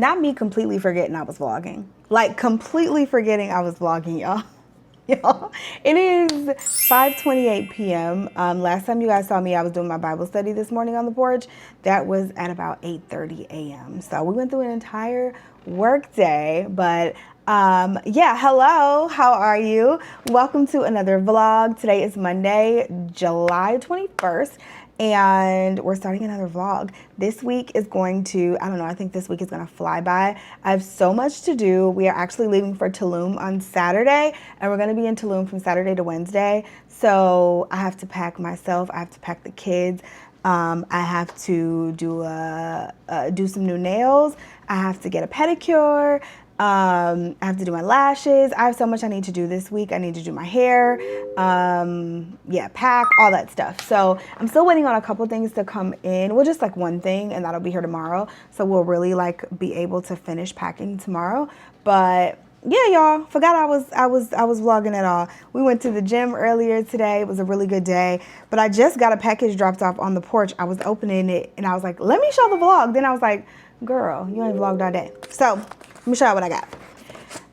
not me completely forgetting I was vlogging. Like completely forgetting I was vlogging, y'all. Y'all, it is 5:28 p.m. Last time you guys saw me, I was doing my Bible study this morning on the porch. That was at about 8:30 a.m. So we went through an entire work day, but yeah, hello, how are you? Welcome to another vlog. Today is Monday, July 21st. And we're starting another vlog. This week is going to, I don't know, I think this week is gonna fly by. I have so much to do. We are actually leaving for Tulum on Saturday, and we're gonna be in Tulum from Saturday to Wednesday. So I have to pack myself, I have to pack the kids. I have to do some new nails. I have to get a pedicure. I have to do my lashes. I have so much I need to do this week. I need to do my hair, yeah, pack, all that stuff. So I'm still waiting on a couple things to come in. Well, just like one thing, and that'll be here tomorrow. So we'll really like be able to finish packing tomorrow. But yeah, y'all, forgot I was vlogging at all. We went to the gym earlier today. It was a really good day. But I just got a package dropped off on the porch. I was opening it and I was like, let me show the vlog. Then I was like, girl, you ain't vlogged all day. So let me show you what I got.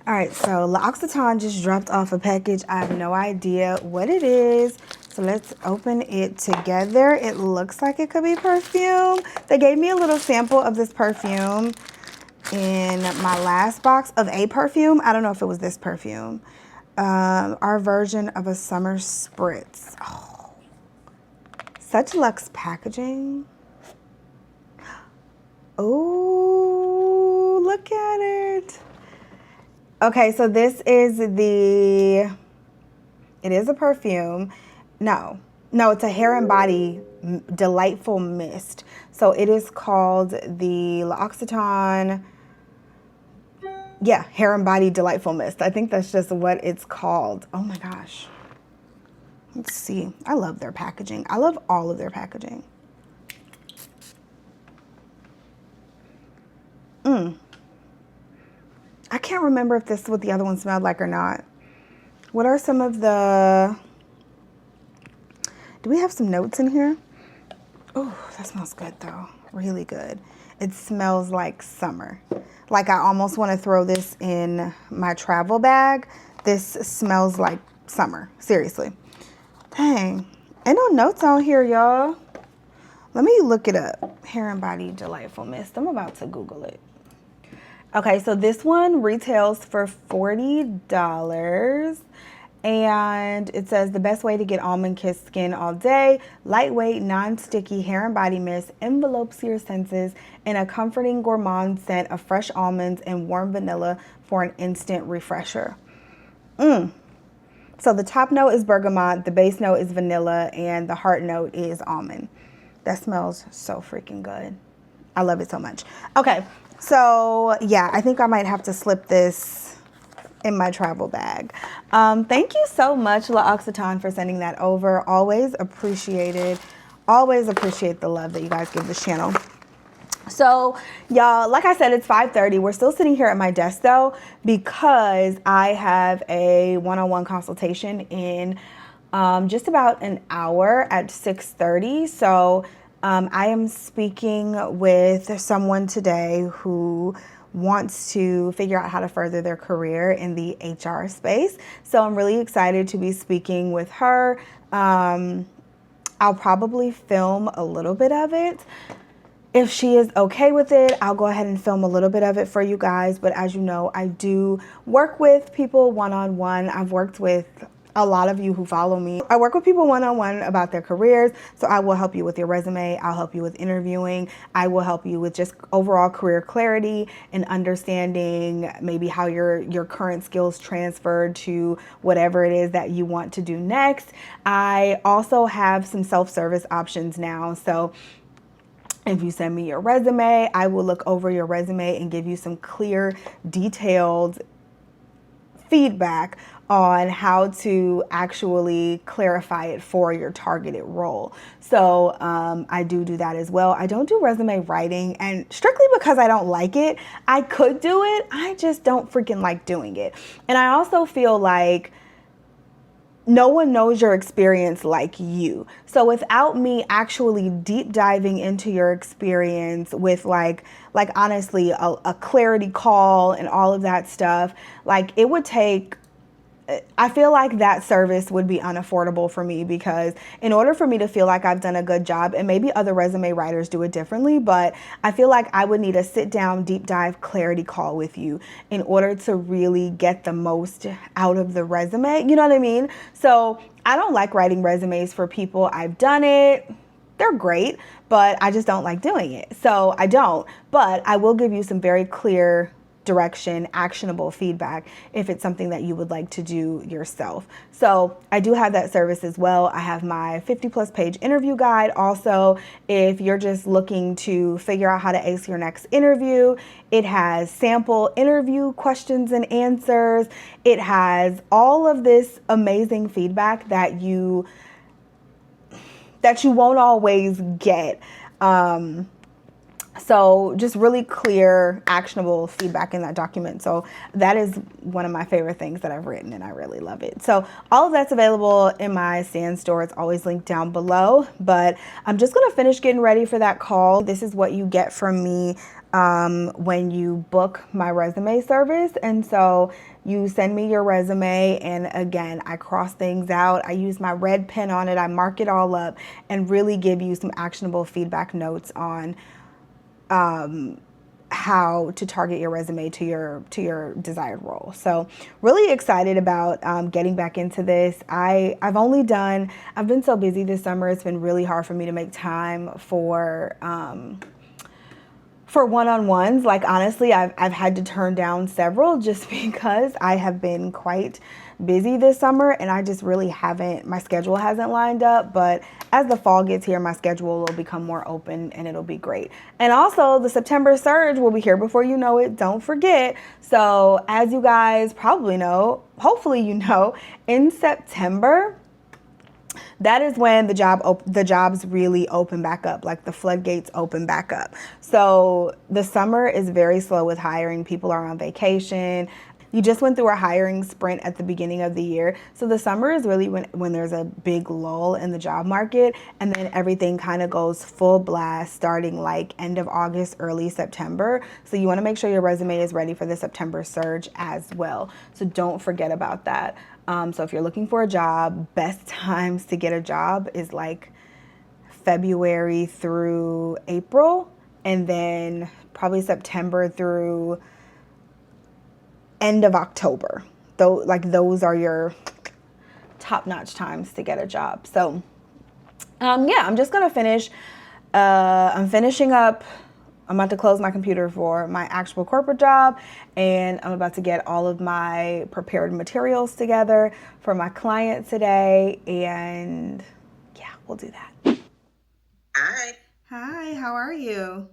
All right, so L'Occitane just dropped off a package. I have no idea what it is. So let's open it together. It looks like it could be perfume. They gave me a little sample of this perfume in my last box of a perfume. I don't know if it was this perfume. Our version of a summer spritz. Oh, such luxe packaging. Oh, look at it. Okay, so this is it is a perfume. No, it's a hair and body delightful mist. So it is called the L'Occitane, yeah, hair and body delightful mist. I think that's just what it's called. Oh my gosh. Let's see. I love their packaging. I love all of their packaging. I can't remember if this is what the other one smelled like or not. What are some of the... Do we have some notes in here? Oh, that smells good though. Really good. It smells like summer. Like I almost want to throw this in my travel bag. This smells like summer. Seriously. Dang. Ain't no notes on here, y'all. Let me look it up. Hair and Body Delightful Mist. I'm about to Google it. Okay, so this one retails for $40. And it says the best way to get almond kissed skin all day. Lightweight, non-sticky hair and body mist envelopes your senses in a comforting gourmand scent of fresh almonds and warm vanilla for an instant refresher. So the top note is bergamot, the base note is vanilla, and the heart note is almond. That smells so freaking good. I love it so much. Okay, so yeah, I think I might have to slip this in my travel bag. Thank you so much, L'Occitane, for sending that over. Always appreciated. Always appreciate the love that you guys give this channel. So y'all, like I said, it's 5:30. We're still sitting here at my desk though, because I have a one-on-one consultation in just about an hour at 6:30. So I am speaking with someone today who wants to figure out how to further their career in the HR space. So I'm really excited to be speaking with her. I'll probably film a little bit of it. If she is okay with it, I'll go ahead and film a little bit of it for you guys. But as you know, I do work with people one-on-one. I've worked with a lot of you who follow me. I work with people one-on-one about their careers. So I will help you with your resume. I'll help you with interviewing. I will help you with just overall career clarity and understanding maybe how your current skills transferred to whatever it is that you want to do next. I also have some self-service options now. So if you send me your resume, I will look over your resume and give you some clear, detailed feedback on how to actually clarify it for your targeted role. So I do that as well. I don't do resume writing, and strictly because I don't like it. I could do it, I just don't freaking like doing it. And I also feel like no one knows your experience like you. So without me actually deep diving into your experience with like honestly a clarity call and all of that stuff, like it would take, I feel like that service would be unaffordable for me, because in order for me to feel like I've done a good job, and maybe other resume writers do it differently, but I feel like I would need a sit down, deep dive clarity call with you in order to really get the most out of the resume. You know what I mean? So I don't like writing resumes for people. I've done it. They're great, but I just don't like doing it. So I don't, but I will give you some very clear direction, actionable feedback if it's something that you would like to do yourself. So I do have that service as well. I have my 50+ page interview guide. Also, if you're just looking to figure out how to ace your next interview, it has sample interview questions and answers. It has all of this amazing feedback that you won't always get. So just really clear, actionable feedback in that document. So that is one of my favorite things that I've written, and I really love it. So all of that's available in my Sand store. It's always linked down below, but I'm just gonna finish getting ready for that call. This is what you get from me when you book my resume service. And so you send me your resume, and again, I cross things out. I use my red pen on it. I mark it all up and really give you some actionable feedback notes on how to target your resume to your desired role. So really excited about getting back into this. I've been so busy this summer. It's been really hard for me to make time for one-on-ones. Like honestly, I've had to turn down several just because I have been quite busy this summer, and I just really my schedule hasn't lined up. But as the fall gets here, my schedule will become more open, and it'll be great. And also the September surge will be here before you know it. Don't forget. So as you guys probably know, hopefully you know, in September, that is when the jobs really open back up, like the floodgates open back up. So the summer is very slow with hiring. People are on vacation. You just went through a hiring sprint at the beginning of the year. So the summer is really when there's a big lull in the job market, and then everything kind of goes full blast starting like end of August, early September. So you want to make sure your resume is ready for the September surge as well. So don't forget about that. So if you're looking for a job, best times to get a job is like February through April, and then probably September through end of October. Those are your top-notch times to get a job. So yeah, I'm just gonna finish. I'm finishing up. I'm about to close my computer for my actual corporate job, and I'm about to get all of my prepared materials together for my client today, and yeah, we'll do that. Hi. Hi, how are you?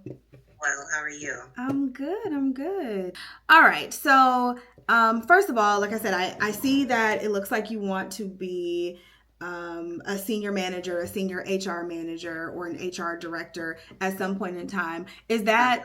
Well, how are you? I'm good. All right, so first of all, like I said, I see that it looks like you want to be a senior manager, a senior HR manager, or an HR director at some point in time. Is that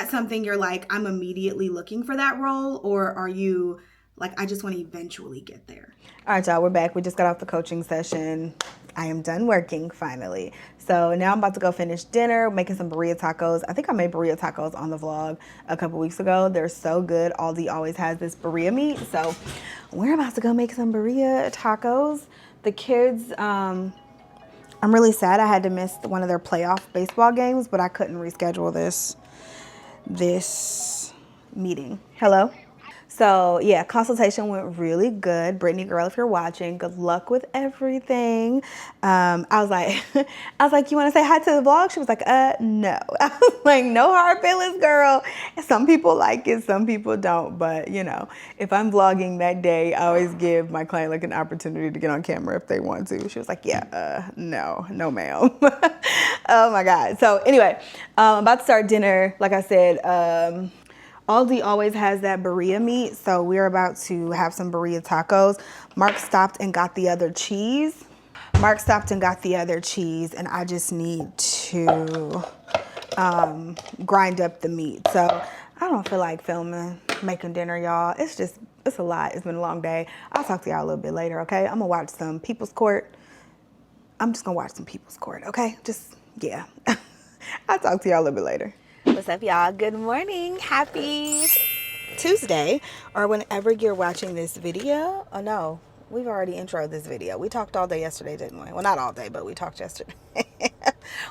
something you're like, I'm immediately looking for that role, or are you like, I just want to eventually get there? All right, y'all, we're back. We just got off the coaching session. I am done working finally. So now I'm about to go finish dinner, making some burrito tacos. I think I made burrito tacos on the vlog a couple weeks ago. They're so good. Aldi always has this burrito meat. So we're about to go make some burrito tacos. The kids, I'm really sad I had to miss one of their playoff baseball games, but I couldn't reschedule this meeting. Hello? So yeah, consultation went really good. Brittany, girl, if you're watching, good luck with everything. I was like, you want to say hi to the vlog? She was like, no. I was like, no hard feelings, girl. Some people like it, some people don't. But you know, if I'm vlogging that day, I always give my client like an opportunity to get on camera if they want to. She was like, yeah, no, ma'am. Oh my God. So anyway, I'm about to start dinner. Like I said, Aldi always has that burrito meat, so we're about to have some burrito tacos. Mark stopped and got the other cheese. And I just need to grind up the meat. So I don't feel like filming, making dinner, y'all. It's just It's a lot. It's been a long day. I'll talk to y'all a little bit later, okay? I'm gonna watch some People's Court. I'm just gonna watch some People's Court, okay? Just, yeah. I'll talk to y'all a little bit later. What's up, y'all? Good morning. Happy Tuesday, or whenever you're watching this video. Oh no, we've already introed this video. We talked all day yesterday, didn't we? Well, not all day, but we talked yesterday.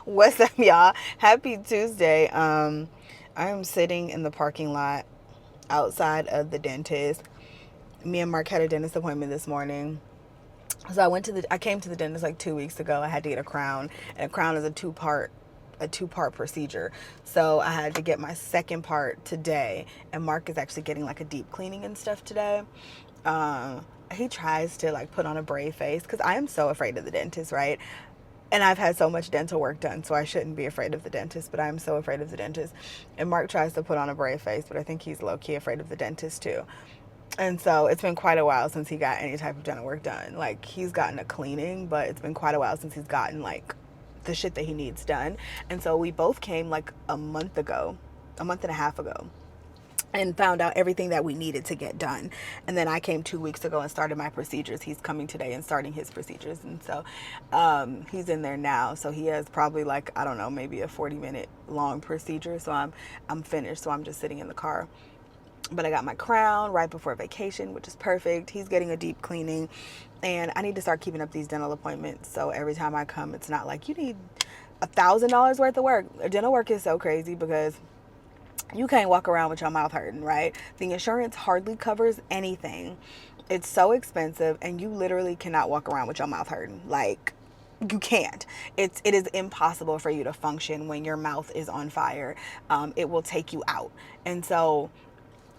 What's up, y'all? Happy Tuesday. I'm sitting in the parking lot outside of the dentist. Me and Mark had a dentist appointment this morning. So I came to the dentist like 2 weeks ago. I had to get a crown, and a crown is a two-part procedure. So I had to get my second part today, and Mark is actually getting like a deep cleaning and stuff today. He tries to like put on a brave face because I am so afraid of the dentist, right? And I've had so much dental work done, so I shouldn't be afraid of the dentist, but I'm so afraid of the dentist. And Mark tries to put on a brave face, but I think he's low-key afraid of the dentist too. And so it's been quite a while since he got any type of dental work done. Like, he's gotten a cleaning, but it's been quite a while since he's gotten like the shit that he needs done. And so we both came like a month and a half ago, and found out everything that we needed to get done. And then I came 2 weeks ago and started my procedures. He's coming today and starting his procedures. And so he's in there now. So he has probably like, I don't know, maybe a 40-minute long procedure. So I'm finished. So I'm just sitting in the car. But I got my crown right before vacation, which is perfect. He's getting a deep cleaning, and I need to start keeping up these dental appointments. So every time I come, it's not like you need $1,000 worth of work. Dental work is so crazy because you can't walk around with your mouth hurting, right? The insurance hardly covers anything. It's so expensive, and you literally cannot walk around with your mouth hurting. Like, you can't. It is impossible for you to function when your mouth is on fire. It will take you out. And so,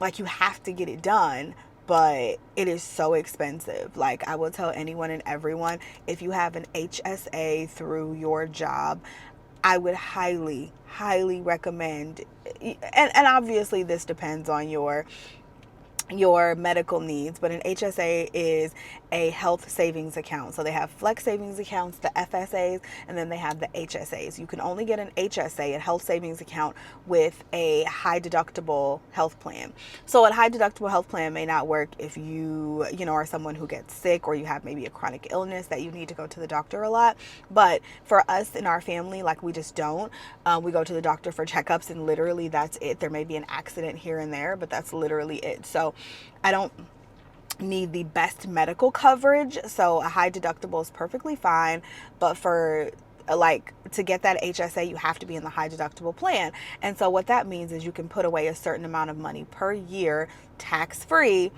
like, you have to get it done, but it is so expensive. Like, I will tell anyone and everyone, if you have an HSA through your job, I would highly, highly recommend, and obviously this depends on your medical needs, but an HSA is a health savings account. So they have flex savings accounts, the FSAs, and then they have the HSAs. You can only get an HSA, a health savings account, with a high deductible health plan. So a high deductible health plan may not work if you are someone who gets sick, or you have maybe a chronic illness that you need to go to the doctor a lot. But for us in our family, like, we just don't. We go to the doctor for checkups, and literally that's it. There may be an accident here and there, but that's literally it. So I don't need the best medical coverage, so a high deductible is perfectly fine. But for like, to get that HSA, you have to be in the high deductible plan. And so what that means is you can put away a certain amount of money per year tax free.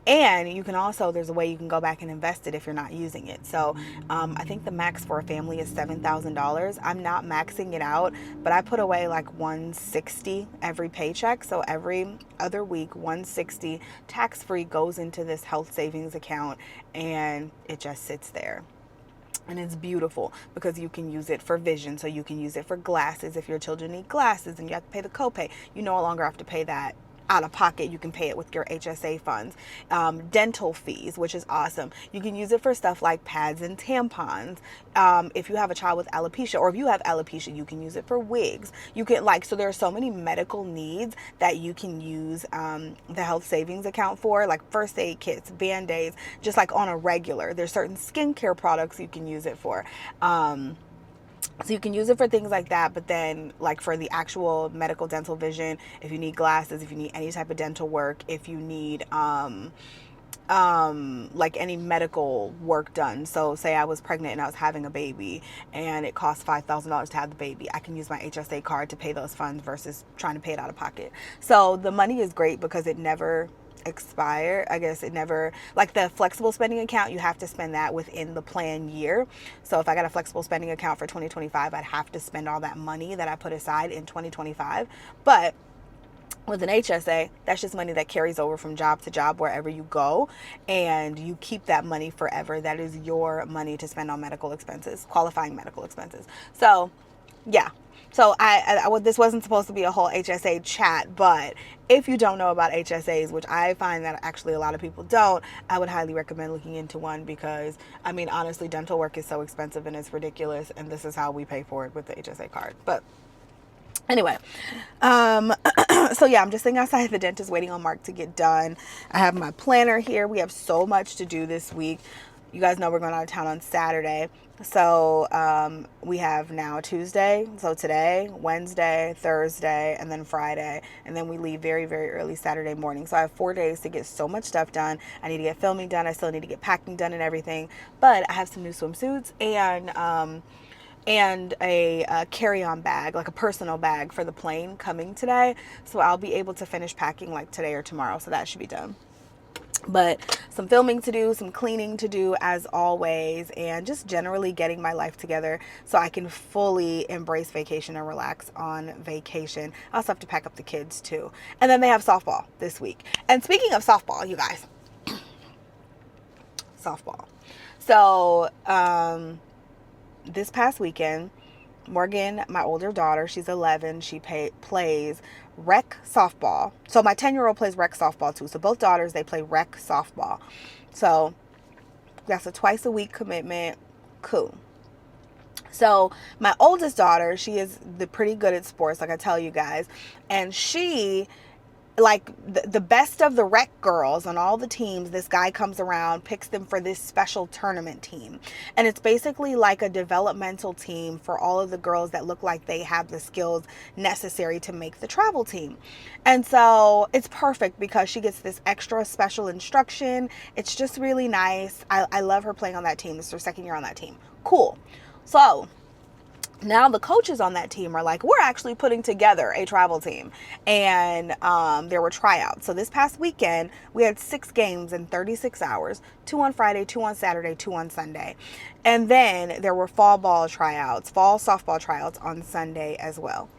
And you can also, there's a way you can go back and invest it if you're not using it. So I think the max for a family is $7,000. I'm not maxing it out, but I put away like $160 every paycheck. So every other week, $160 tax-free goes into this health savings account, and it just sits there. And it's beautiful because you can use it for vision. So you can use it for glasses. If your children need glasses and you have to pay the copay, you no longer have to pay that out of pocket. You can pay it with your HSA funds. Dental fees, which is awesome. You can use it for stuff like pads and tampons. If you have a child with alopecia, or if you have alopecia, you can use it for wigs. You can, like, so there are so many medical needs that you can use the health savings account for, like first aid kits, band-aids, just like on a regular. There's certain skincare products you can use it for. So you can use it for things like that, but then like for the actual medical dental vision, if you need glasses, if you need any type of dental work, if you need like any medical work done. So say I was pregnant and I was having a baby and it costs $5,000 to have the baby, I can use my HSA card to pay those funds versus trying to pay it out of pocket. So the money is great because it never expire. I guess it never, like the flexible spending account, you have to spend that within the plan year. So if I got a flexible spending account for 2025, I'd have to spend all that money that I put aside in 2025. But with an HSA, that's just money that carries over from job to job wherever you go, and you keep that money forever. That is your money to spend on medical expenses, qualifying medical expenses. So yeah. So this wasn't supposed to be a whole HSA chat, but if you don't know about HSAs, which I find that actually a lot of people don't, I would highly recommend looking into one because, I mean, honestly, dental work is so expensive and it's ridiculous, and this is how we pay for it with the HSA card. But Anyway, so yeah, I'm just sitting outside the dentist waiting on Mark to get done. I have my planner here. We have so much to do this week. You guys know we're going out of town on Saturday. So we have now Tuesday, so today, Wednesday, Thursday, and then Friday. And then we leave very, very early Saturday morning. So I have 4 days to get so much stuff done. I need to get filming done. I still need to get packing done and everything. But I have some new swimsuits and a carry-on bag, like a personal bag for the plane coming today. So I'll be able to finish packing like today or tomorrow. So that should be done. But some filming to do, some cleaning to do as always, and just generally getting my life together so I can fully embrace vacation and relax on vacation. I also have to pack up the kids too. And then they have softball this week. And speaking of softball, you guys, softball. So, this past weekend, Morgan, my older daughter, she's 11, she plays rec softball. So my 10-year-old plays rec softball too. So both daughters, they play rec softball. So that's a twice a week commitment. Cool. So my oldest daughter, she is pretty good at sports, like I tell you guys. And she, like the best of the rec girls on all the teams, this guy comes around, picks them for this special tournament team. And it's basically like a developmental team for all of the girls that look like they have the skills necessary to make the travel team. And so it's perfect because she gets this extra special instruction. It's just really nice. I love her playing on that team. This is her second year on that team. Cool. So now the coaches on that team are like, we're actually putting together a travel team. And there were tryouts. So this past weekend, we had 6 games in 36 hours, 2 on Friday, 2 on Saturday, 2 on Sunday. And then there were fall softball tryouts on Sunday as well.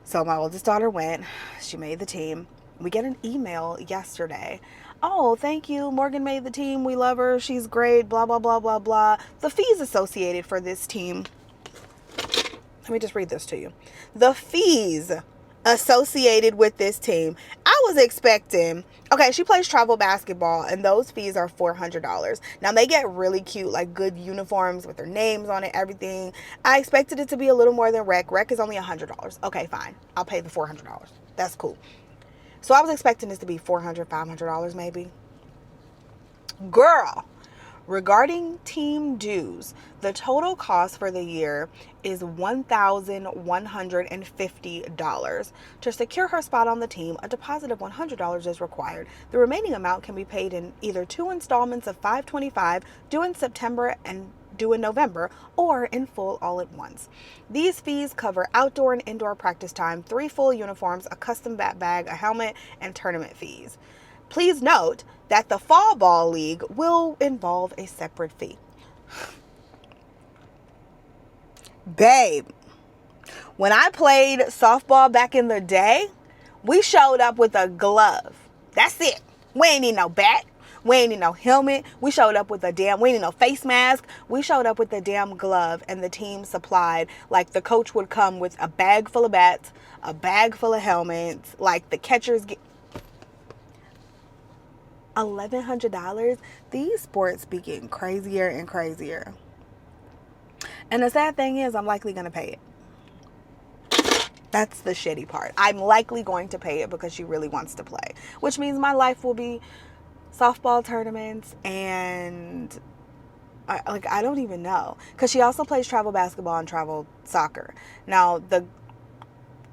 So my oldest daughter went, she made the team. We get an email yesterday. Oh, thank you. Morgan made the team. We love her. She's great. Blah, blah, blah, blah, blah. The fees associated for this team. Let me just read this to you. The fees associated with this team. I was expecting, okay, she plays travel basketball and those fees are $400. Now they get really cute, like good uniforms with their names on it, everything. I expected it to be a little more than rec. Rec is only $100. Okay, fine. I'll pay the $400. That's cool. So I was expecting this to be $400, $500 maybe. Girl. Regarding team dues, the total cost for the year is $1,150. To secure her spot on the team, a deposit of $100 is required. The remaining amount can be paid in either 2 installments of $525 due in September and due in November, or in full all at once. These fees cover outdoor and indoor practice time, 3 full uniforms, a custom bat bag, a helmet, and tournament fees. Please note that the fall ball league will involve a separate fee. Babe, when I played softball back in the day, we showed up with a glove. That's it. We ain't need no bat. We ain't need no helmet. We showed up with we ain't need no face mask. We showed up with a damn glove, and the team supplied, like the coach would come with a bag full of bats, a bag full of helmets, like the catchers get $1,100. These sports be getting crazier and crazier. And the sad thing is, I'm likely going to pay it. That's the shitty part. I'm likely going to pay it because she really wants to play, which means my life will be softball tournaments and I don't even know, because she also plays travel basketball and travel soccer. Now the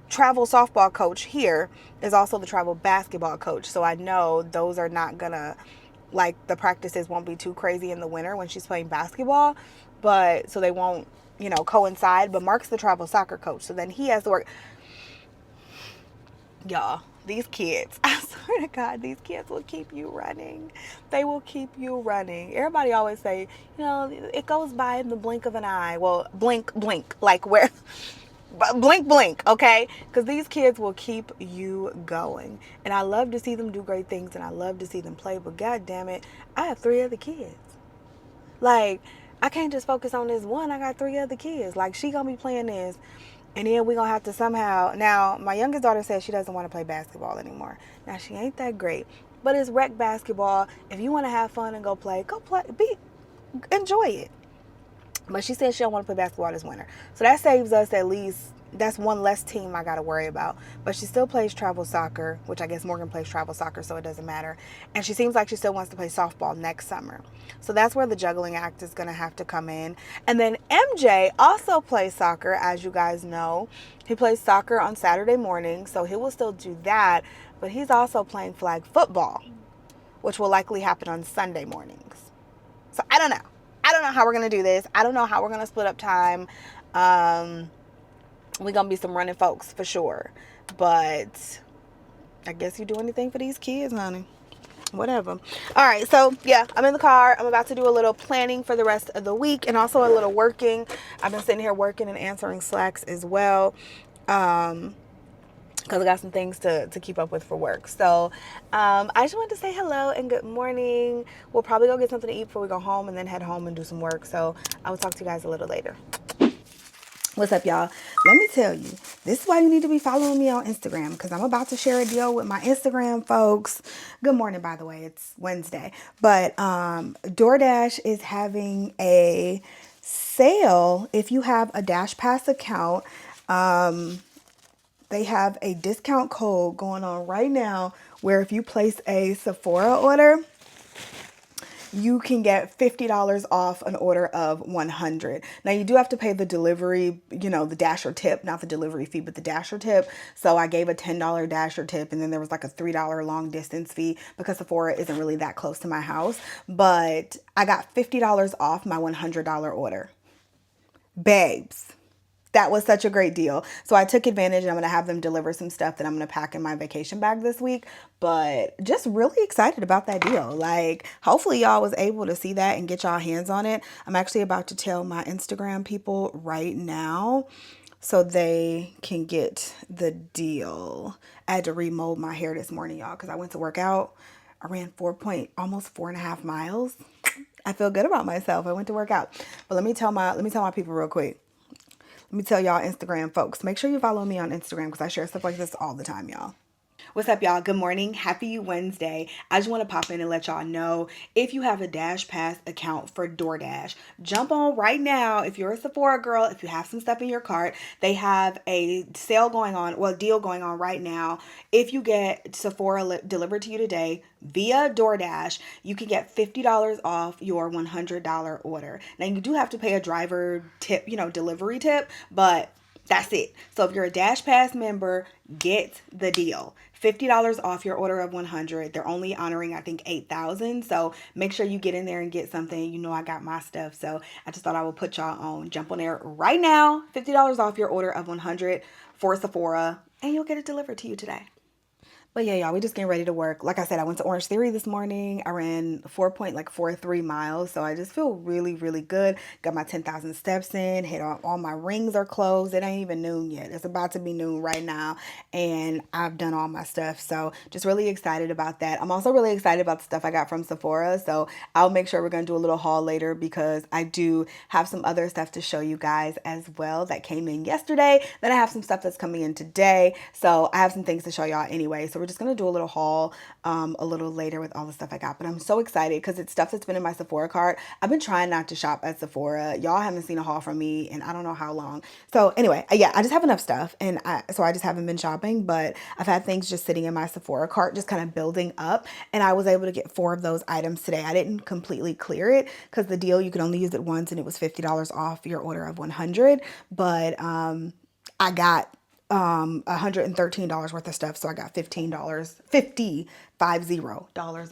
travel softball coach here is also the travel basketball coach, so I know those are not gonna, like, the practices won't be too crazy in the winter when she's playing basketball, but so they won't, coincide. But Mark's the travel soccer coach, so then he has to work. Y'all, these kids, I swear to God, these kids will keep you running. They will keep you running. Everybody always say, it goes by in the blink of an eye. Well, blink, like where blink, okay? Because these kids will keep you going. And I love to see them do great things, and I love to see them play, but God damn it, I have 3 other kids. Like, I can't just focus on this one. I got 3 other kids. Like, she gonna be playing this, and then we gonna have to somehow. Now, my youngest daughter says she doesn't want to play basketball anymore. Now, she ain't that great, but it's rec basketball. If you want to have fun and go play, enjoy it. But she said she don't want to play basketball this winter. So that saves us at least that's one less team I got to worry about. But she still plays travel soccer, which I guess Morgan plays travel soccer, so it doesn't matter. And she seems like she still wants to play softball next summer. So that's where the juggling act is going to have to come in. And then MJ also plays soccer, as you guys know. He plays soccer on Saturday morning, so he will still do that. But he's also playing flag football, which will likely happen on Sunday mornings. So I don't know. I don't know how we're going to do this. I don't know how we're going to split up time. We're going to be some running folks for sure. But I guess you do anything for these kids, honey. Whatever. All right, so yeah, I'm in the car. I'm about to do a little planning for the rest of the week and also a little working. I've been sitting here working and answering Slacks as well. Because I got some things to keep up with for work. So I just wanted to say hello and good morning. We'll probably go get something to eat before we go home and then head home and do some work. So I will talk to you guys a little later. What's up, y'all? Let me tell you, this is why you need to be following me on Instagram, because I'm about to share a deal with my Instagram folks. Good morning, by the way. It's Wednesday. But DoorDash is having a sale. If you have a Dash Pass account, they have a discount code going on right now where if you place a Sephora order, you can get $50 off an order of $100. Now you do have to pay the delivery, the Dasher tip, not the delivery fee, but the Dasher tip. So I gave a $10 Dasher tip, and then there was like a $3 long distance fee because Sephora isn't really that close to my house. But I got $50 off my $100 order. Babes. That was such a great deal. So I took advantage, and I'm going to have them deliver some stuff that I'm going to pack in my vacation bag this week. But just really excited about that deal. Like, hopefully y'all was able to see that and get y'all hands on it. I'm actually about to tell my Instagram people right now so they can get the deal. I had to remold my hair this morning, y'all, because I went to work out. I ran almost 4.5 miles. I feel good about myself. I went to work out. But let me tell my people real quick. Let me tell y'all Instagram folks, make sure you follow me on Instagram because I share stuff like this all the time, y'all. What's up, y'all? Good morning. Happy Wednesday. I just want to pop in and let y'all know, if you have a Dash Pass account for DoorDash, jump on right now. If you're a Sephora girl, if you have some stuff in your cart, they have a sale going on, deal going on right now. If you get Sephora delivered to you today via DoorDash, you can get $50 off your $100 order. Now, you do have to pay a driver tip, delivery tip, but that's it. So if you're a Dash Pass member, get the deal. $50 off your order of $100. They're only honoring, I think, 8,000. So make sure you get in there and get something. You know I got my stuff. So I just thought I would put y'all on. Jump on there right now. $50 off your order of $100 for Sephora. And you'll get it delivered to you today. But yeah, y'all, we just getting ready to work. Like I said, I went to Orange Theory this morning. I ran 4.43 miles. So I just feel really, really good. Got my 10,000 steps in. Hit all my rings are closed. It ain't even noon yet. It's about to be noon right now. And I've done all my stuff. So just really excited about that. I'm also really excited about the stuff I got from Sephora. So I'll make sure we're going to do a little haul later because I do have some other stuff to show you guys as well that came in yesterday. Then I have some stuff that's coming in today. So I have some things to show y'all anyway. So we're just going to do a little haul a little later with all the stuff I got. But I'm so excited because it's stuff that's been in my Sephora cart. I've been trying not to shop at Sephora. Y'all haven't seen a haul from me in I don't know how long. So anyway, yeah, I just have enough stuff. And so I just haven't been shopping. But I've had things just sitting in my Sephora cart just kind of building up. And I was able to get 4 of those items today. I didn't completely clear it because the deal, you could only use it once and it was $50 off your order of $100. But I got $113 worth of stuff. So I got $50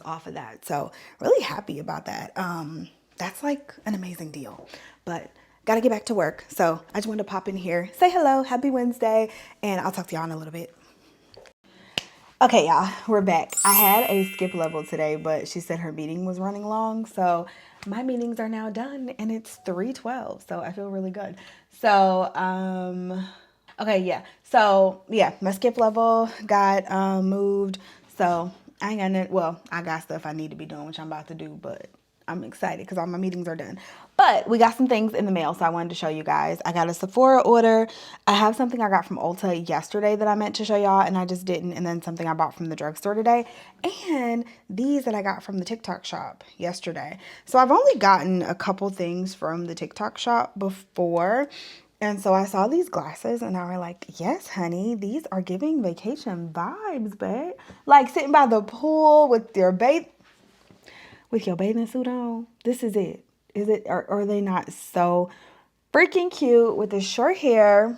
off of that. So really happy about that. That's like an amazing deal, but got to get back to work. So I just wanted to pop in here, say hello, happy Wednesday, and I'll talk to y'all in a little bit. Okay, y'all, we're back. I had a skip level today, but she said her meeting was running long. So my meetings are now done and it's 3:12. So I feel really good. So, okay, yeah. So, yeah, my skip level got moved. So, I ain't got nothing. Well, I got stuff I need to be doing, which I'm about to do, but I'm excited because all my meetings are done. But we got some things in the mail, so I wanted to show you guys. I got a Sephora order. I have something I got from Ulta yesterday that I meant to show y'all, and I just didn't. And then something I bought from the drugstore today. And these that I got from the TikTok shop yesterday. So I've only gotten a couple things from the TikTok shop before. And so I saw these glasses and I was like, yes, honey, these are giving vacation vibes, babe. Like sitting by the pool with your bathing suit on. This is it. Is it, or are they not so freaking cute with the short hair?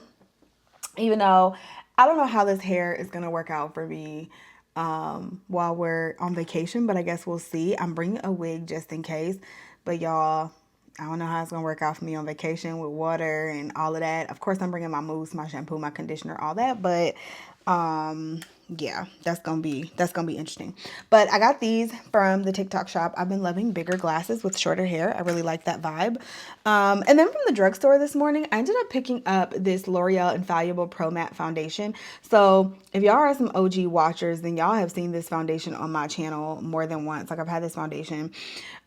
Even though I don't know how this hair is going to work out for me while we're on vacation, but I guess we'll see. I'm bringing a wig just in case. But y'all, I don't know how it's going to work out for me on vacation with water and all of that. Of course, I'm bringing my mousse, my shampoo, my conditioner, all that. But yeah, that's gonna be interesting. But I got these from the TikTok shop. I've been loving bigger glasses with shorter hair. I really like that vibe. And then from the drugstore this morning, I ended up picking up this L'Oreal Infallible Pro Matte Foundation. So if y'all are some OG watchers, then y'all have seen this foundation on my channel more than once. Like I've had this foundation.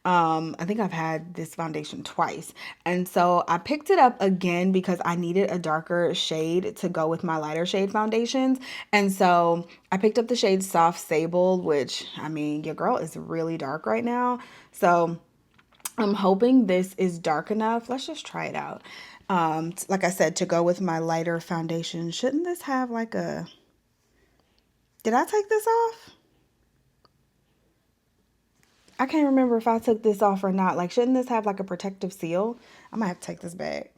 I think I've had this foundation twice. And so I picked it up again because I needed a darker shade to go with my lighter shade foundations. And so I picked up the shade Soft Sable, which, I mean, your girl is really dark right now. So I'm hoping this is dark enough. Let's just try it out. Like I said, to go with my lighter foundation. Shouldn't this have like a... Did I take this off? I can't remember if I took this off or not. Like, shouldn't this have like a protective seal? I might have to take this back.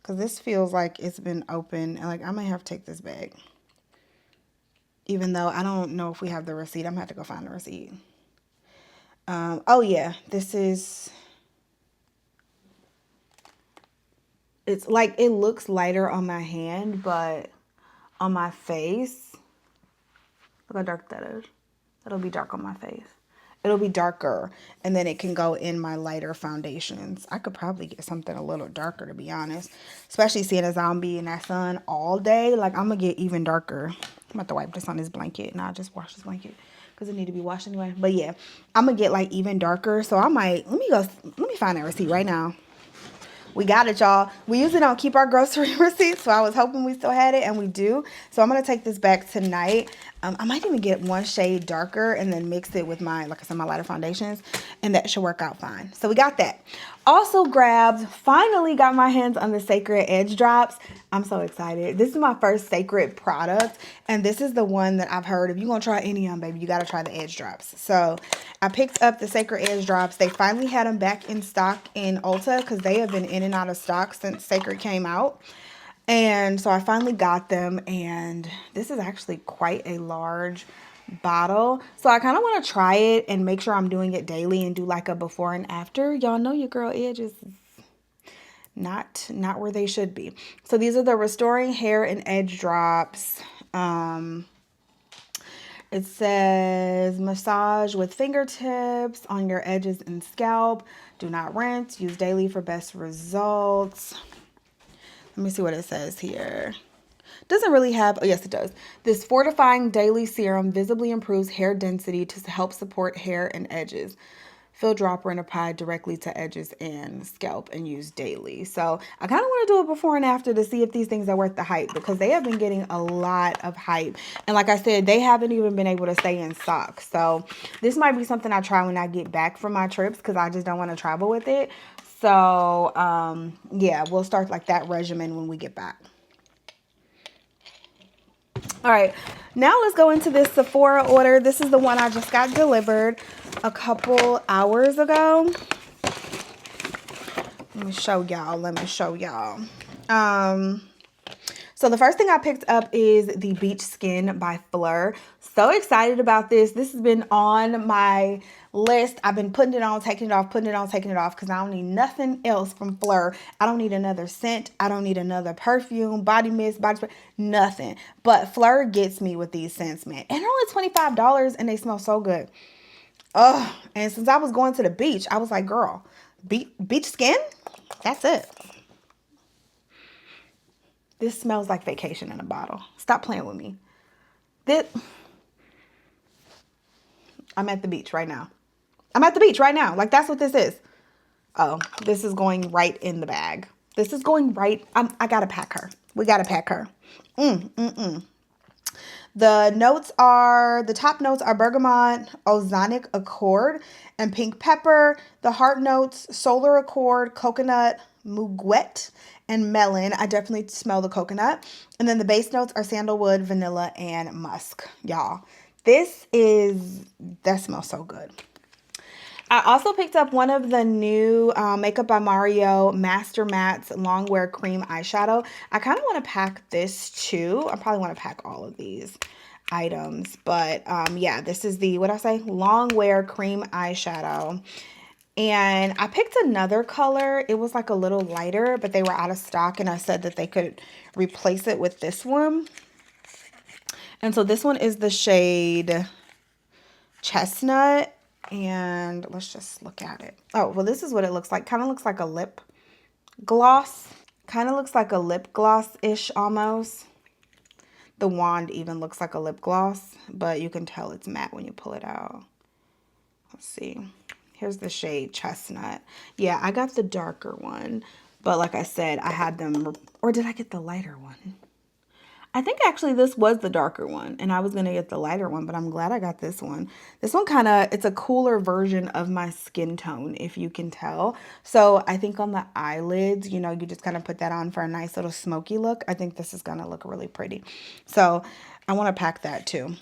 Because this feels like it's been open. And like, I might have to take this back. Even though I don't know if we have the receipt. I'm going to have to go find the receipt. Oh, yeah. This is... It's like, it looks lighter on my hand, but on my face... Look how dark that is. It'll be dark on my face. It'll be darker, and then it can go in my lighter foundations. I could probably get something a little darker, to be honest. Especially seeing as I'm be in that sun all day. Like, I'm going to get even darker. I'm about to wipe this on this blanket, and I'll just wash this blanket because it need to be washed anyway. But, yeah, I'm going to get, like, even darker. So, I might, let me find that receipt right now. We got it, y'all. We usually don't keep our grocery receipts, so I was hoping we still had it, and we do. So I'm going to take this back tonight. I might even get one shade darker and then mix it with my, like I said, my lighter foundations, and that should work out fine. So we got that. Also finally got my hands on the Sacred Edge Drops. I'm so excited. This is my first Sacred product, and this is the one that I've heard, if you're going to try any of them, baby, you got to try the Edge Drops. So I picked up the Sacred Edge Drops. They finally had them back in stock in Ulta because they have been in and out of stock since Sacred came out. And so I finally got them, and this is actually quite a large bottle. So I kind of want to try it and make sure I'm doing it daily and do like a before and after. Y'all know your girl edge is not where they should be. So these are the Restoring Hair and Edge Drops. It says massage with fingertips on your edges and scalp. Do not rinse. Use daily for best results. Let me see what it says here. Doesn't really have, oh yes it does. This fortifying daily serum visibly improves hair density to help support hair and edges. Fill dropper and apply directly to edges and scalp and use daily. So I kind of want to do it before and after to see if these things are worth the hype because they have been getting a lot of hype. And like I said, they haven't even been able to stay in stock. So this might be something I try when I get back from my trips because I just don't want to travel with it. So, yeah, we'll start like that regimen when we get back. All right, now let's go into this Sephora order. This is the one I just got delivered a couple hours ago. Let me show y'all. So the first thing I picked up is the Beach Skin by Fleur. So excited about this. This has been on my list. I've been putting it on, taking it off, putting it on, taking it off because I don't need nothing else from Fleur. I don't need another scent. I don't need another perfume, body mist, body spray, nothing. But Fleur gets me with these scents, man. And they're only $25 and they smell so good. Oh, and since I was going to the beach, I was like, girl, beach skin? That's it. This smells like vacation in a bottle. Stop playing with me. I'm at the beach right now. Like, that's what this is. Oh, this is going right in the bag. This is going right. I got to pack her. We got to pack her. The top notes are bergamot, ozonic accord, and pink pepper. The heart notes, solar accord, coconut, muguet, and melon. I definitely smell the coconut. And then the base notes are sandalwood, vanilla, and musk. Y'all, that smells so good. I also picked up one of the new Makeup by Mario Master Mattes Longwear Cream Eyeshadow. I kind of want to pack this too. I probably want to pack all of these items. But yeah, this is the, what I say, Longwear Cream Eyeshadow. And I picked another color. It was like a little lighter, but they were out of stock. And I said that they could replace it with this one. And so this one is the shade Chestnut. And let's just look at it. Oh, well, this is what it looks like. Kind of looks like a lip gloss. Kind of looks like a lip gloss-ish almost. The wand even looks like a lip gloss, but you can tell it's matte when you pull it out. Let's see. Here's the shade Chestnut. Yeah, I got the darker one, but like I said, I had them, or did I get the lighter one? I think actually this was the darker one, and I was going to get the lighter one, but I'm glad I got this one. This one kind of, it's a cooler version of my skin tone, if you can tell. So I think on the eyelids, you know, you just kind of put that on for a nice little smoky look. I think this is going to look really pretty. So I want to pack that too.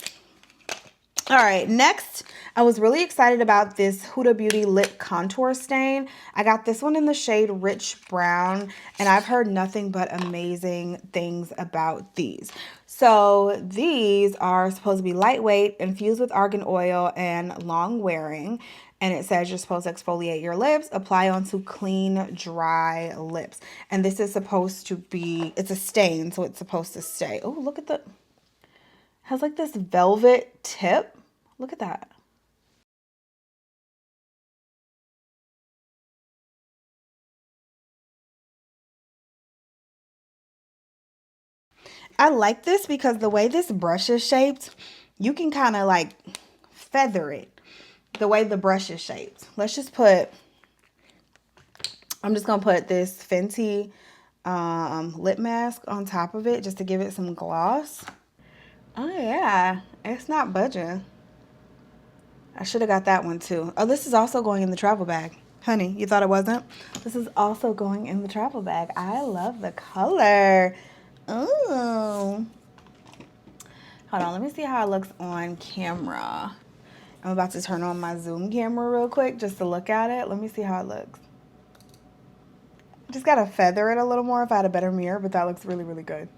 All right, next, I was really excited about this Huda Beauty Lip Contour Stain. I got this one in the shade Rich Brown, and I've heard nothing but amazing things about these. So these are supposed to be lightweight, infused with argan oil, and long wearing. And it says you're supposed to exfoliate your lips, apply onto clean, dry lips. And this is supposed to be, it's a stain, so it's supposed to stay. Oh, look at the, has like this velvet tip. Look at that. I like this because the way this brush is shaped, you can kind of like feather it the way the brush is shaped. Let's just put, I'm just going to put this Fenty lip mask on top of it just to give it some gloss. Oh yeah, it's not budging. I should have got that one too. Oh, this is also going in the travel bag. Honey, you thought it wasn't? This is also going in the travel bag. I love the color. Ooh. Hold on, let me see how it looks on camera. I'm about to turn on my Zoom camera real quick just to look at it. Let me see how it looks. Just gotta feather it a little more if I had a better mirror, but that looks really, really good.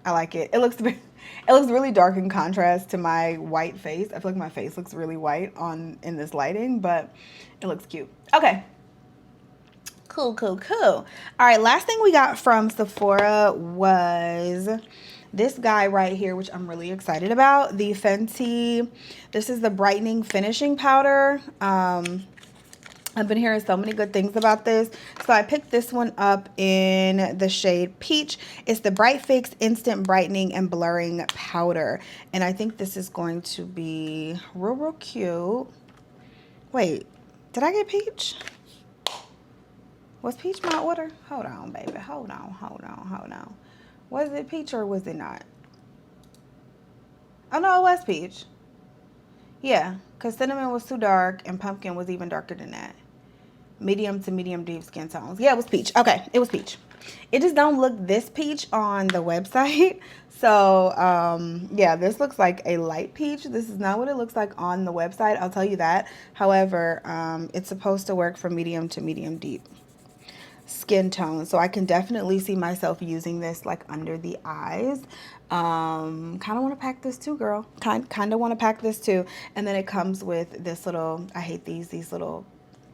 I like it. It looks really dark in contrast to my white face. I feel like my face looks really white in this lighting, but it looks cute. Okay. Cool, cool, cool. All right, last thing we got from Sephora was this guy right here, which I'm really excited about. The Fenty, this is the brightening finishing powder. I've been hearing so many good things about this. So I picked this one up in the shade Peach. It's the Bright Fix Instant Brightening and Blurring Powder. And I think this is going to be real, real cute. Wait, did I get Peach? Was Peach my order? Hold on, baby. Hold on, hold on, hold on. Was it Peach or was it not? Oh, no, it was Peach. Yeah, because cinnamon was too dark and pumpkin was even darker than that. Medium to medium deep skin tones. Yeah, it was peach. Okay, it was peach. It just don't look this peach on the website. So, yeah, this looks like a light peach. This is not what it looks like on the website. I'll tell you that. However, it's supposed to work for medium to medium deep skin tone. So I can definitely see myself using this like under the eyes. Kind of want to pack this too, girl. Kind of want to pack this too. And then it comes with this little, I hate these little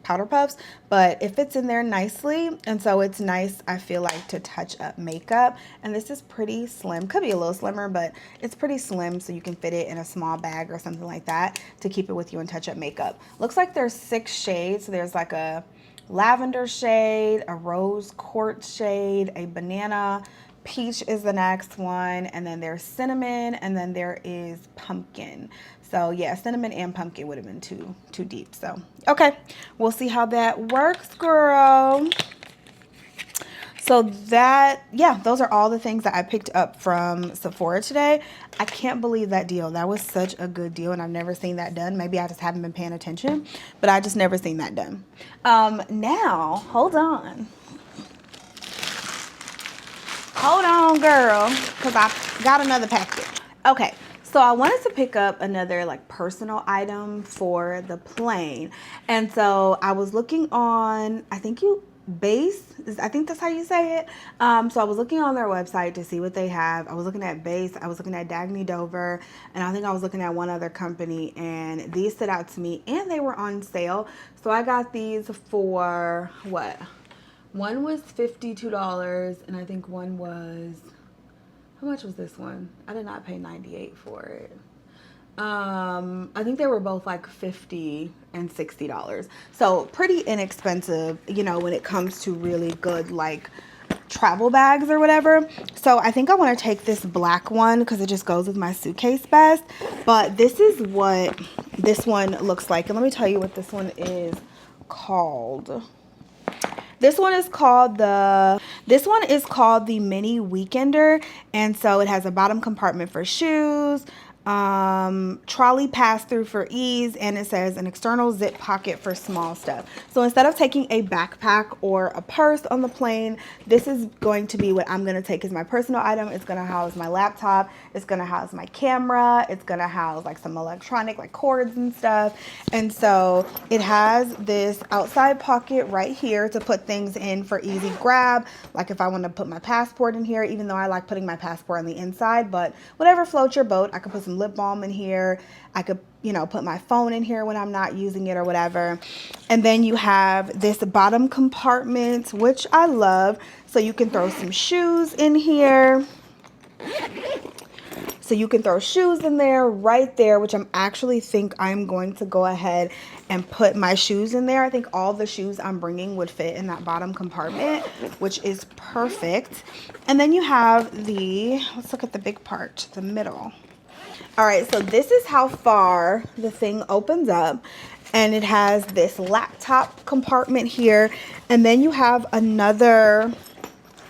powder puffs, but it fits in there nicely. And so it's nice, I feel like, to touch up makeup. And this is pretty slim. Could be a little slimmer, but it's pretty slim, so you can fit it in a small bag or something like that to keep it with you and touch up makeup. Looks like there's 6 shades. So there's like a lavender shade, a rose quartz shade, a banana, peach is the next one, and then there's cinnamon, and then there is pumpkin. So yeah, cinnamon and pumpkin would have been too deep. So okay, we'll see how that works, girl. So that, yeah, those are all the things that I picked up from Sephora today. I can't believe that deal. That was such a good deal, and I've never seen that done. Maybe I just haven't been paying attention, but I just never seen that done. Now, hold on. Hold on, girl, because I got another packet. Okay, so I wanted to pick up another like personal item for the plane. And so I was looking on, beis, I think that's how you say it. So I was looking on their website to see what they have. I was looking at beis, I was looking at Dagny Dover, and I think I was looking at one other company, and these stood out to me and they were on sale. So I got these for what? One was $52, and I think one was, how much was this one? I did not pay $98 for it. I think they were both like $50 and $60. So pretty inexpensive, you know, when it comes to really good like travel bags or whatever. So I think I want to take this black one because it just goes with my suitcase best. But this is what this one looks like. And let me tell you what this one is called. This one is called the Mini Weekender, and so it has a bottom compartment for shoes, trolley pass-through for ease, and it says an external zip pocket for small stuff. So instead of taking a backpack or a purse on the plane, this is going to be what I'm going to take as my personal item. It's going to house my laptop, it's going to house my camera, it's going to house like some electronic like cords and stuff. And so it has this outside pocket right here to put things in for easy grab, like if I want to put my passport in here, even though I like putting my passport on the inside, but whatever floats your boat. I could put some lip balm in here. I could, you know, put my phone in here when I'm not using it or whatever. And then you have this bottom compartment, which I love. So you can throw some shoes in here. So you can throw shoes in there right there, which I'm actually think I'm going to go ahead and put my shoes in there. I think all the shoes I'm bringing would fit in that bottom compartment, which is perfect. And then you have the, let's look at the big part, the middle. All right, so this is how far the thing opens up, and it has this laptop compartment here, and then you have another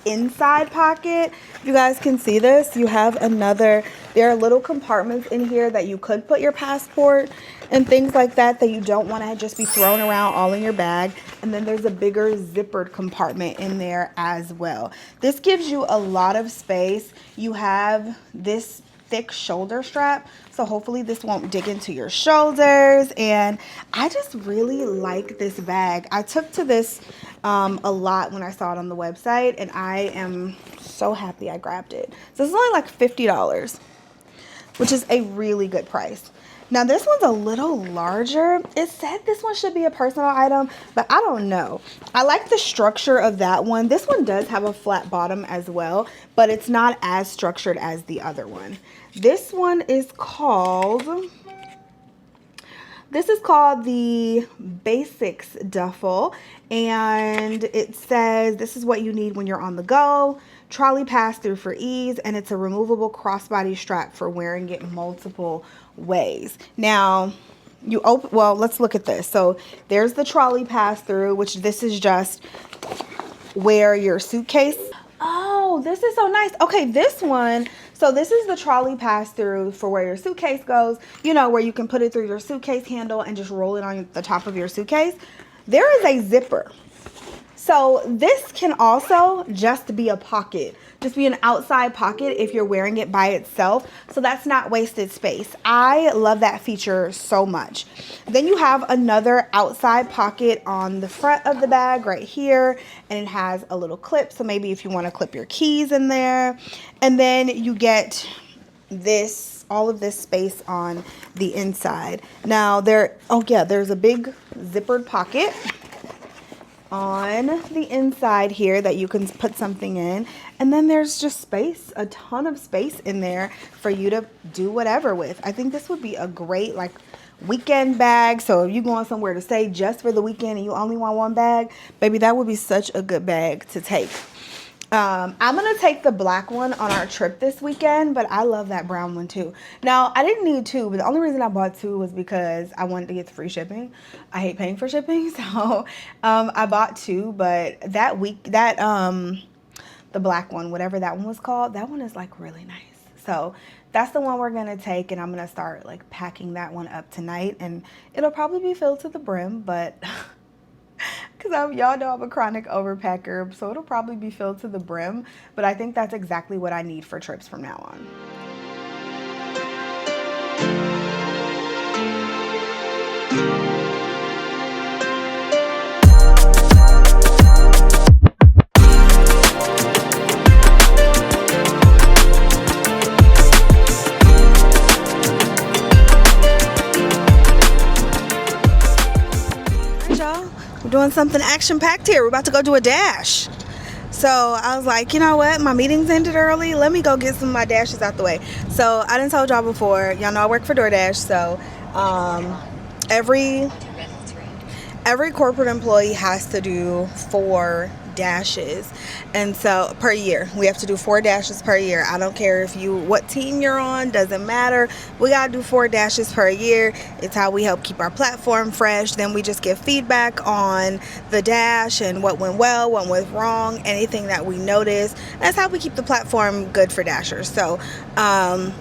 inside pocket. You guys can see this. You have another, there are little compartments in here that you could put your passport and things like that you don't want to just be thrown around all in your bag. And then there's a bigger zippered compartment in there as well. This gives you a lot of space. You have this thick shoulder strap, so hopefully this won't dig into your shoulders. And I just really like this bag. I took to this a lot when I saw it on the website, and I am so happy I grabbed it. So it's only like $50, which is a really good price. Now this one's a little larger. It said this one should be a personal item, but I don't know. I like the structure of that one. This one does have a flat bottom as well, but it's not as structured as the other one. This one is called, the Basics Duffel, and it says this is what you need when you're on the go. Trolley pass-through for ease, and it's a removable crossbody strap for wearing it multiple ways. Now, you open, well, let's look at this. So there's the trolley pass-through, which this is just where your suitcase. Oh, this is so nice. Okay, this one, so this is the trolley pass-through for where your suitcase goes, you know, where you can put it through your suitcase handle and just roll it on the top of your suitcase. There is a zipper. So this can also just be a pocket, just be an outside pocket if you're wearing it by itself. So that's not wasted space. I love that feature so much. Then you have another outside pocket on the front of the bag right here, and it has a little clip. So maybe if you want to clip your keys in there, and then you get this, all of this space on the inside. Now there's a big zippered pocket on the inside here that you can put something in, and then there's just space, a ton of space in there for you to do whatever with. I think this would be a great like weekend bag. So if you're going somewhere to stay just for the weekend and you only want one bag, baby, that would be such a good bag to take. I'm gonna take the black one on our trip this weekend, but I love that brown one too. Now I didn't need two, but the only reason I bought two was because I wanted to get the free shipping. I hate paying for shipping, so I bought two. But that the black one, whatever that one was called. That one is like really nice. So that's the one we're gonna take, and I'm gonna start like packing that one up tonight, and it'll probably be filled to the brim, but because y'all know I'm a chronic overpacker, so it'll probably be filled to the brim. But I think that's exactly what I need for trips from now on. We're doing something action-packed here. We're about to go do a dash. So I was like, you know what? My meeting's ended early. Let me go get some of my dashes out the way. So I done told y'all before. Y'all know I work for DoorDash. So every corporate employee has to do 4 dashes, and so per year we have to do 4 dashes per year. I don't care what team you're on, doesn't matter. We gotta do 4 dashes per year. It's how we help keep our platform fresh. Then we just give feedback on the dash and what went well, what went wrong, anything that we noticed. That's how we keep the platform good for dashers. So I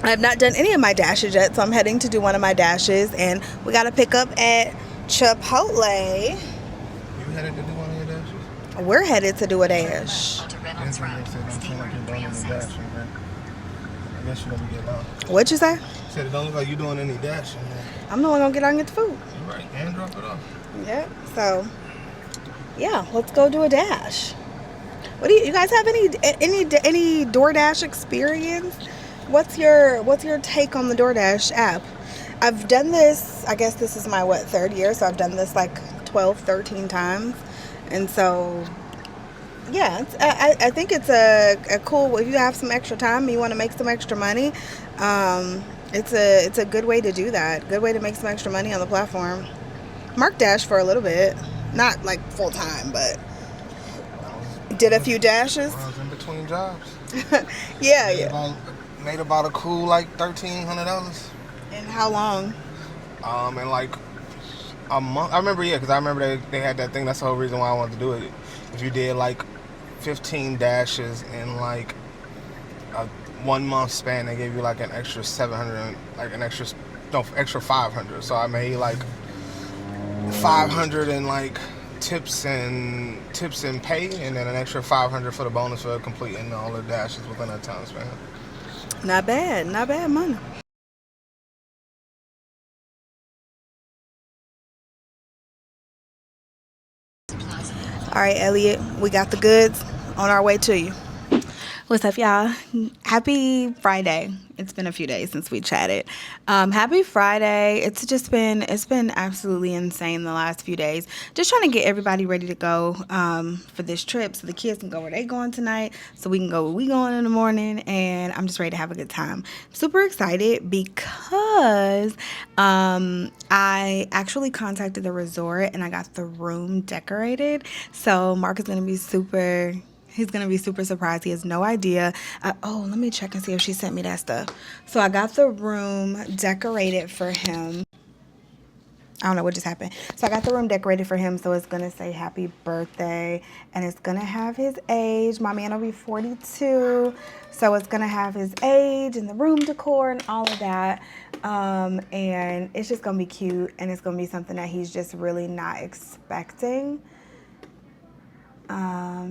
have not done any of my dashes yet, so I'm heading to do one of my dashes, and we gotta pick up at Chipotle. You headed to do one of your dashes? We're headed to do a dash. What'd you say? Said it don't look like you doing any dashing. I'm the one gonna get out and get the food. You're right, and drop it off. Yep. So, yeah, let's go do a dash. What do you guys have any DoorDash experience? What's your take on the DoorDash app? I've done this, I guess this is my 3rd year, so I've done this like 12, 13 times. And so, yeah, I think it's a cool, if you have some extra time and you want to make some extra money, it's a good way to do that. Good way to make some extra money on the platform. Mark dashed for a little bit, not like full time, but did a few dashes. I was in between jobs. Yeah. Made about a cool like $1,300. And how long? In like a month. I remember, because I remember they had that thing. That's the whole reason why I wanted to do it. If you did like 15 dashes in like a 1 month span, they gave you like an extra 700, like extra 500. So I made like 500 in like tips and pay, and then an extra 500 for the bonus for completing all the dashes within that time span. Not bad money. All right, Elliot, we got the goods on our way to you. What's up, y'all? Happy Friday. It's been a few days since we chatted. Happy Friday. It's been absolutely insane the last few days. Just trying to get everybody ready to go for this trip so the kids can go where they going tonight, so we can go where we going in the morning, and I'm just ready to have a good time. I'm super excited because I actually contacted the resort and I got the room decorated. So Mark is going to be He's going to be super surprised. He has no idea. Let me check and see if she sent me that stuff. So I got the room decorated for him. I don't know what just happened. So I got the room decorated for him. So it's going to say happy birthday. And it's going to have his age. My man will be 42. So it's going to have his age and the room decor and all of that. And it's just going to be cute. And it's going to be something that he's just really not expecting.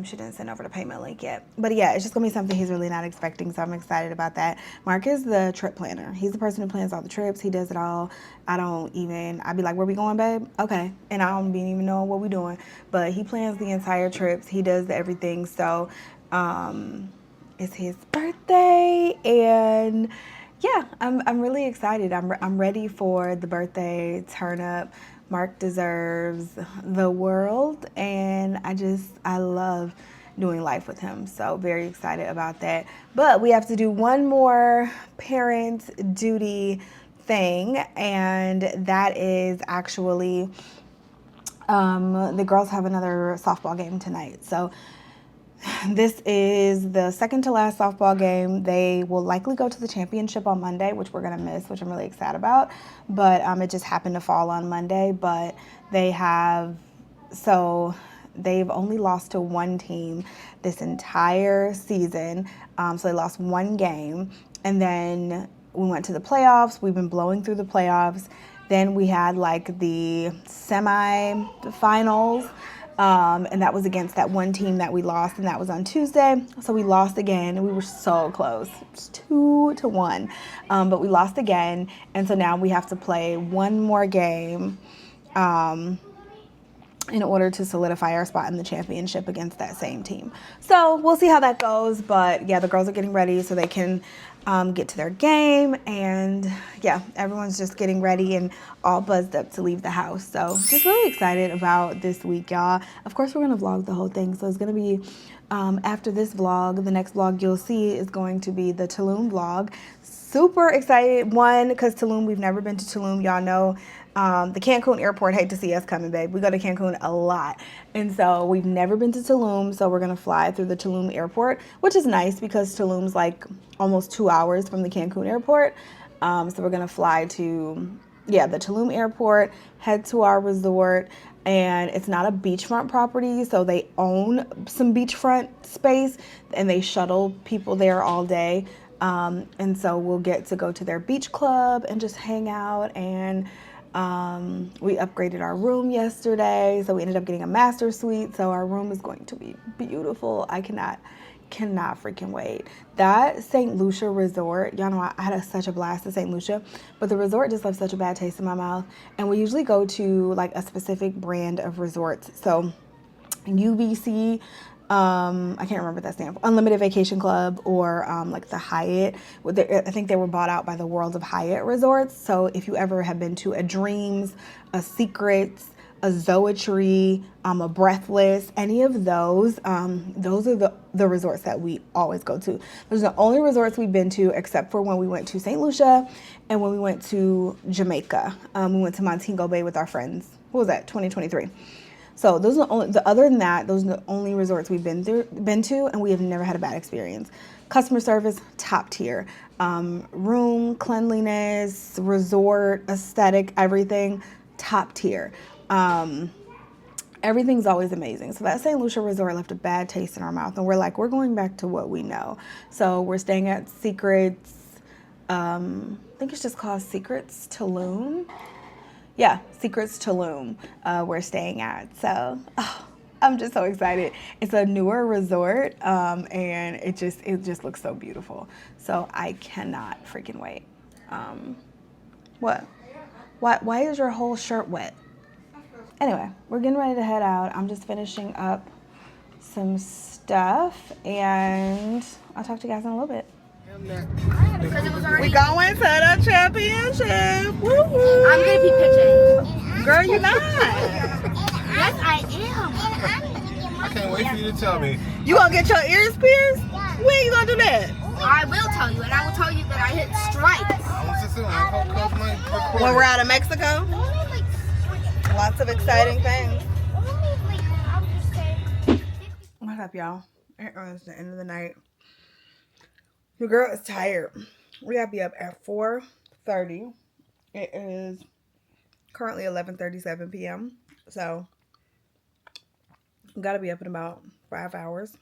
She didn't send over the payment link yet. But yeah, it's just going to be something he's really not expecting, so I'm excited about that. Mark is the trip planner. He's the person who plans all the trips. He does it all. I'd be like, where we going, babe? Okay. And I don't even know what we doing. But he plans the entire trips. He does everything. So it's his birthday, and yeah, I'm really excited. I'm ready for the birthday turn up. Mark deserves the world, and I love doing life with him. So very excited about that. But we have to do one more parent duty thing, and that is actually the girls have another softball game tonight. So this is the second to last softball game. They will likely go to the championship on Monday, which we're going to miss, which I'm really excited about. But it just happened to fall on Monday. But they have, so They've only lost to one team this entire season. So they lost one game. And then we went to the playoffs. We've been blowing through the playoffs. Then we had like the semi-finals. And that was against that one team that we lost, and that was on Tuesday. So we lost again, and we were so close. It's 2-1. But we lost again, and so now we have to play one more game in order to solidify our spot in the championship against that same team. So we'll see how that goes. But yeah, the girls are getting ready so they can get to their game. And yeah, everyone's just getting ready and all buzzed up to leave the house. So just really excited about this week, y'all. Of course, we're going to vlog the whole thing. So it's going to be after this vlog, the next vlog you'll see is going to be the Tulum vlog. Super excited. One, because Tulum, we've never been to Tulum. Y'all know the Cancun airport, hate to see us coming, babe. We go to Cancun a lot. And so we've never been to Tulum. So we're going to fly through the Tulum airport, which is nice because Tulum's like almost 2 hours from the Cancun airport. So we're going to fly to, the Tulum airport, head to our resort. And it's not a beachfront property, so they own some beachfront space and they shuttle people there all day. And so we'll get to go to their beach club and just hang out. And we upgraded our room yesterday, so we ended up getting a master suite. So our room is going to be beautiful. I cannot freaking wait. That St. Lucia resort, y'all know I had such a blast at St. Lucia, but the resort just left such a bad taste in my mouth. And we usually go to like a specific brand of resorts. So UVC, I can't remember what that stands for, Unlimited Vacation Club, or like the Hyatt. I think they were bought out by the World of Hyatt Resorts. So if you ever have been to a Dreams, a Secrets, a Zoetry, a Breathless, any of those are the resorts that we always go to. Those are the only resorts we've been to except for when we went to St. Lucia and when we went to Jamaica. We went to Montego Bay with our friends. What was that? 2023. So those are other than that, those are the only resorts we've been to, and we have never had a bad experience. Customer service, top tier. Room, cleanliness, resort, aesthetic, everything, top tier. Everything's always amazing. So that St. Lucia resort left a bad taste in our mouth, and we're like, we're going back to what we know. So we're staying at Secrets, I think it's just called Secrets Tulum. Yeah, Secrets Tulum, we're staying at. So I'm just so excited. It's a newer resort, and it just looks so beautiful. So I cannot freaking wait. What? Why is your whole shirt wet? Anyway, we're getting ready to head out. I'm just finishing up some stuff, and I'll talk to you guys in a little bit. We going to the championship. Woo-hoo. I'm gonna be pitching. Girl, you're not. Yes, I am. I can't wait for you to tell me. You gonna get your ears pierced? When you gonna do that? I will tell you, and I will tell you that I hit strikes. When we're out of Mexico? Lots of exciting things. What's up, y'all? It was the end of the night. Your girl is tired. We gotta be up at 4:30. It is currently 11:37 p.m. So we gotta be up in about 5 hours.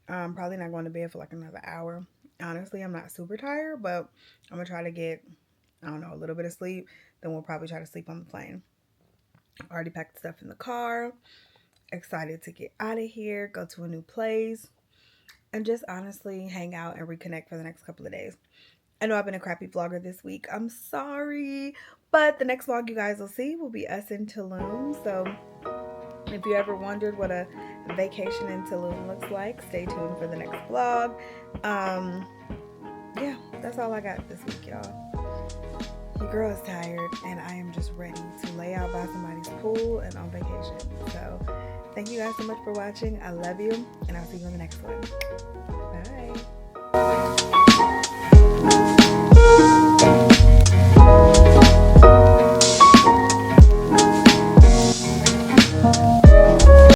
Probably not going to bed for like another hour. Honestly, I'm not super tired, but I'm gonna try to get, I don't know, a little bit of sleep. Then we'll probably try to sleep on the plane. Already packed stuff in the car. Excited to get out of here, go to a new place, and just honestly hang out and reconnect for the next couple of days. I know I've been a crappy vlogger this week. I'm sorry. But the next vlog you guys will see will be us in Tulum. So if you ever wondered what a vacation in Tulum looks like, stay tuned for the next vlog. Yeah, that's all I got this week, y'all. Your girl is tired, and I am just ready to lay out by somebody's pool and on vacation. So thank you guys so much for watching. I love you, and I'll see you in the next one.